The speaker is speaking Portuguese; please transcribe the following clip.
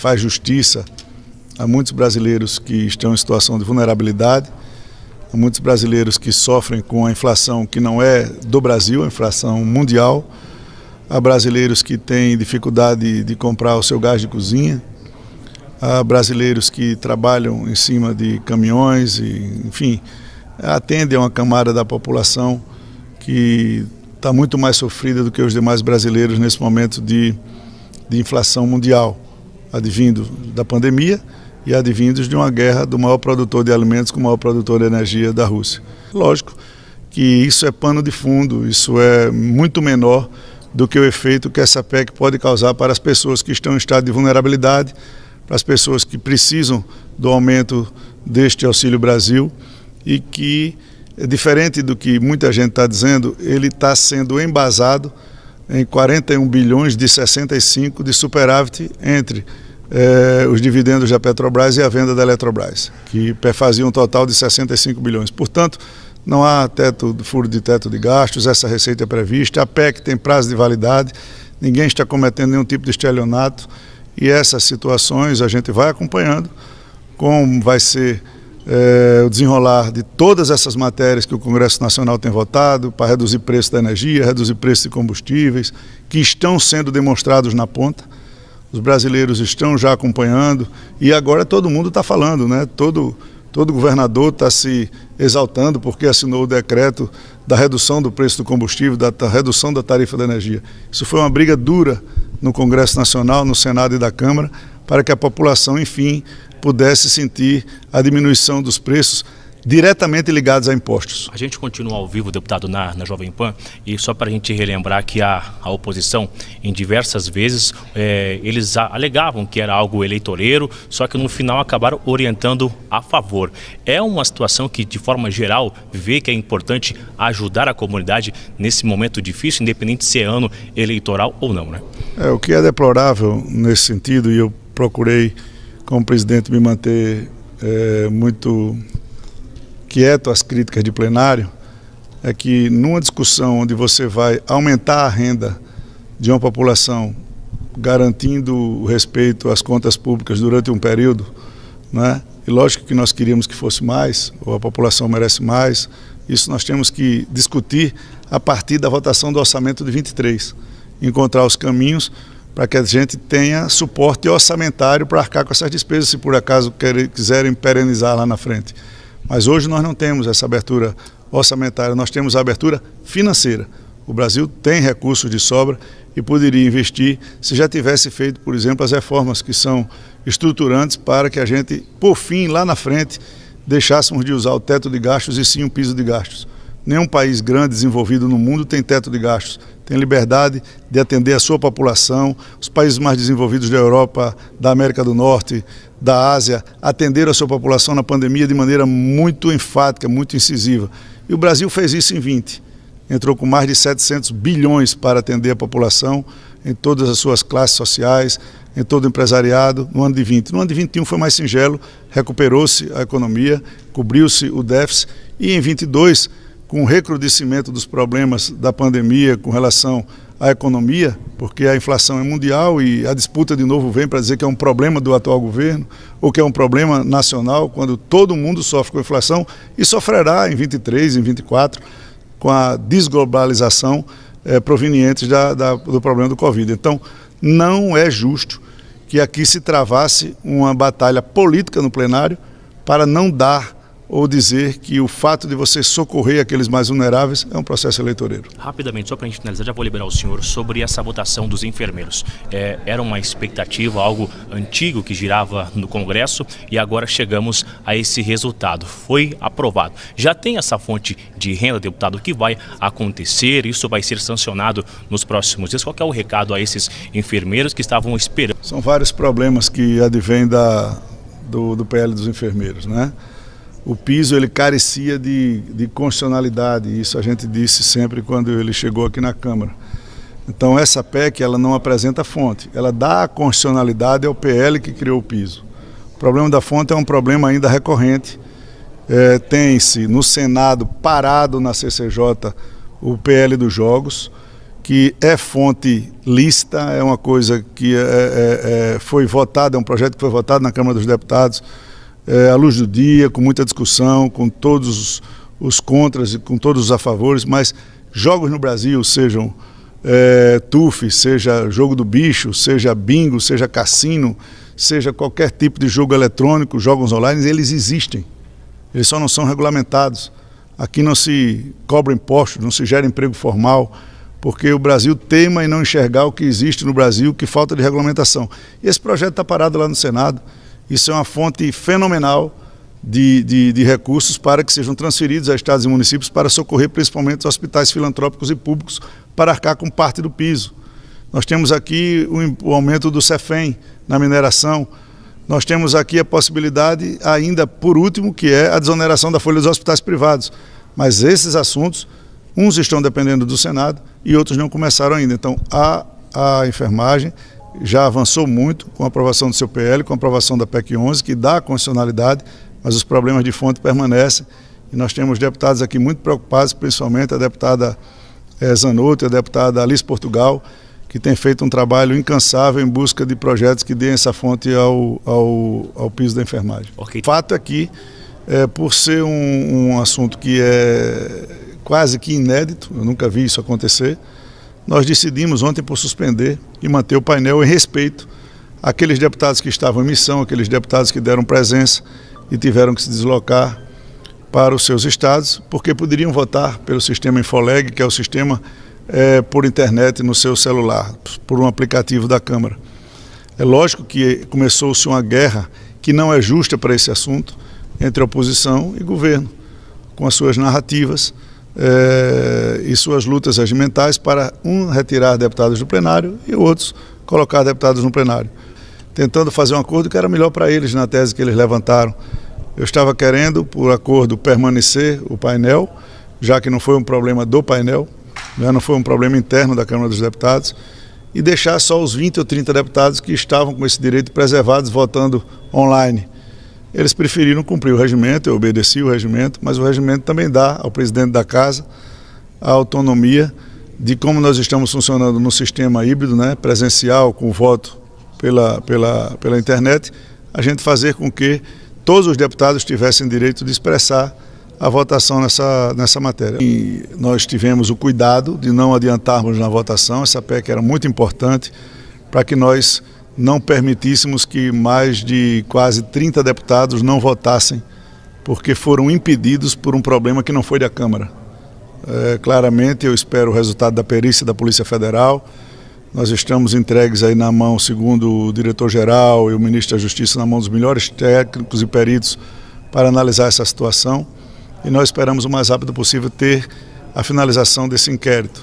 faz justiça a muitos brasileiros que estão em situação de vulnerabilidade, a muitos brasileiros que sofrem com a inflação que não é do Brasil, a inflação mundial, a brasileiros que têm dificuldade de comprar o seu gás de cozinha, a brasileiros que trabalham em cima de caminhões, e, enfim, atendem a uma camada da população que está muito mais sofrida do que os demais brasileiros nesse momento de inflação mundial, advindo da pandemia e advindos de uma guerra do maior produtor de alimentos com o maior produtor de energia da Rússia. Lógico que isso é pano de fundo, isso é muito menor do que o efeito que essa PEC pode causar para as pessoas que estão em estado de vulnerabilidade, para as pessoas que precisam do aumento deste Auxílio Brasil e que, diferente do que muita gente está dizendo, ele está sendo embasado em 41 bilhões de 65 de superávit entre os dividendos da Petrobras e a venda da Eletrobras, que faziam um total de 65 bilhões. Portanto, não há furo de teto de gastos, essa receita é prevista, a PEC tem prazo de validade, ninguém está cometendo nenhum tipo de estelionato e essas situações a gente vai acompanhando, como vai ser o desenrolar de todas essas matérias que o Congresso Nacional tem votado para reduzir preço da energia, reduzir preço de combustíveis, que estão sendo demonstrados na ponta. Os brasileiros estão já acompanhando e agora todo mundo está falando, né? Todo governador está se exaltando porque assinou o decreto da redução do preço do combustível, da redução da tarifa da energia. Isso foi uma briga dura no Congresso Nacional, no Senado e da Câmara, para que a população, enfim, pudesse sentir a diminuição dos preços diretamente ligados a impostos. A gente continua ao vivo, deputado, na Jovem Pan, e só para a gente relembrar que a oposição, em diversas vezes, eles alegavam que era algo eleitoreiro, só que no final acabaram orientando a favor. É uma situação que, de forma geral, vê que é importante ajudar a comunidade nesse momento difícil, independente de ser ano eleitoral ou não, né? O que é deplorável nesse sentido, e eu procurei, como presidente, me manter muito quieto às críticas de plenário, é que numa discussão onde você vai aumentar a renda de uma população, garantindo o respeito às contas públicas durante um período, né? E lógico que nós queríamos que fosse mais, ou a população merece mais, isso nós temos que discutir a partir da votação do orçamento de 23, encontrar os caminhos para que a gente tenha suporte orçamentário para arcar com essas despesas, se por acaso quiserem perenizar lá na frente. Mas hoje nós não temos essa abertura orçamentária, nós temos a abertura financeira. O Brasil tem recursos de sobra e poderia investir se já tivesse feito, por exemplo, as reformas que são estruturantes para que a gente, por fim, lá na frente, deixássemos de usar o teto de gastos e sim o piso de gastos. Nenhum país grande, desenvolvido no mundo, tem teto de gastos. Tem liberdade de atender a sua população. Os países mais desenvolvidos da Europa, da América do Norte, da Ásia, atenderam a sua população na pandemia de maneira muito enfática, muito incisiva. E o Brasil fez isso em 20. Entrou com mais de 700 bilhões para atender a população em todas as suas classes sociais, em todo o empresariado, no ano de 20. No ano de 21 foi mais singelo, recuperou-se a economia, cobriu-se o déficit e em 22, com o recrudescimento dos problemas da pandemia com relação à economia, porque a inflação é mundial e a disputa de novo vem para dizer que é um problema do atual governo ou que é um problema nacional, quando todo mundo sofre com inflação e sofrerá em 23, em 24, com a desglobalização proveniente do problema do Covid. Então, não é justo que aqui se travasse uma batalha política no plenário para não dar ou dizer que o fato de você socorrer aqueles mais vulneráveis é um processo eleitoreiro. Rapidamente, só para a gente finalizar, já vou liberar o senhor sobre essa votação dos enfermeiros. Era uma expectativa, algo antigo que girava no Congresso e agora chegamos a esse resultado. Foi aprovado. Já tem essa fonte de renda, deputado, que vai acontecer, isso vai ser sancionado nos próximos dias. Qual que é o recado a esses enfermeiros que estavam esperando? São vários problemas que advêm do PL dos enfermeiros, né? O piso ele carecia de constitucionalidade, isso a gente disse sempre quando ele chegou aqui na Câmara. Então essa PEC ela não apresenta fonte, ela dá a constitucionalidade ao PL que criou o piso. O problema da fonte é um problema ainda recorrente, tem-se no Senado parado na CCJ o PL dos jogos que é fonte lícita, é uma coisa que foi votada, é um projeto que foi votado na Câmara dos Deputados, à luz do dia, com muita discussão, com todos os contras e com todos os a favores, mas jogos no Brasil, sejam TUF, seja jogo do bicho, seja bingo, seja cassino, seja qualquer tipo de jogo eletrônico, jogos online, eles existem. Eles só não são regulamentados. Aqui não se cobra impostos, não se gera emprego formal, porque o Brasil teima em não enxergar o que existe no Brasil, que falta de regulamentação. E esse projeto está parado lá no Senado. Isso é uma fonte fenomenal de recursos para que sejam transferidos a estados e municípios para socorrer principalmente os hospitais filantrópicos e públicos para arcar com parte do piso. Nós temos aqui o aumento do CEFEM na mineração. Nós temos aqui a possibilidade ainda, por último, que é a desoneração da folha dos hospitais privados. Mas esses assuntos, uns estão dependendo do Senado e outros não começaram ainda. Então, a enfermagem já avançou muito com a aprovação do seu PL, com a aprovação da PEC 11, que dá a constitucionalidade, mas os problemas de fonte permanecem. E nós temos deputados aqui muito preocupados, principalmente a deputada Zanotto e a deputada Alice Portugal, que tem feito um trabalho incansável em busca de projetos que deem essa fonte ao piso da enfermagem. Okay. O fato é que, por ser um assunto que é quase que inédito, eu nunca vi isso acontecer, nós decidimos ontem por suspender e manter o painel em respeito àqueles deputados que estavam em missão, aqueles deputados que deram presença e tiveram que se deslocar para os seus estados, porque poderiam votar pelo sistema Infoleg, que é o sistema por internet no seu celular, por um aplicativo da Câmara. É lógico que começou-se uma guerra que não é justa para esse assunto entre oposição e governo, com as suas narrativas e suas lutas regimentais para retirar deputados do plenário e outros colocar deputados no plenário, tentando fazer um acordo que era melhor para eles na tese que eles levantaram. Eu estava querendo, por acordo, permanecer o painel, já que não foi um problema do painel, não foi um problema interno da Câmara dos Deputados, e deixar só os 20 ou 30 deputados que estavam com esse direito preservados votando online. Eles preferiram cumprir o regimento, eu obedeci o regimento, mas o regimento também dá ao presidente da Casa a autonomia de como nós estamos funcionando no sistema híbrido, presencial, com voto pela internet, a gente fazer com que todos os deputados tivessem direito de expressar a votação nessa matéria. E nós tivemos o cuidado de não adiantarmos na votação. Essa PEC era muito importante para que nós não permitíssemos que mais de quase 30 deputados não votassem, porque foram impedidos por um problema que não foi da Câmara. Claramente eu espero o resultado da perícia da Polícia Federal. Nós estamos entregues aí na mão, segundo o diretor-geral e o ministro da Justiça, na mão dos melhores técnicos e peritos para analisar essa situação. E nós esperamos o mais rápido possível ter a finalização desse inquérito.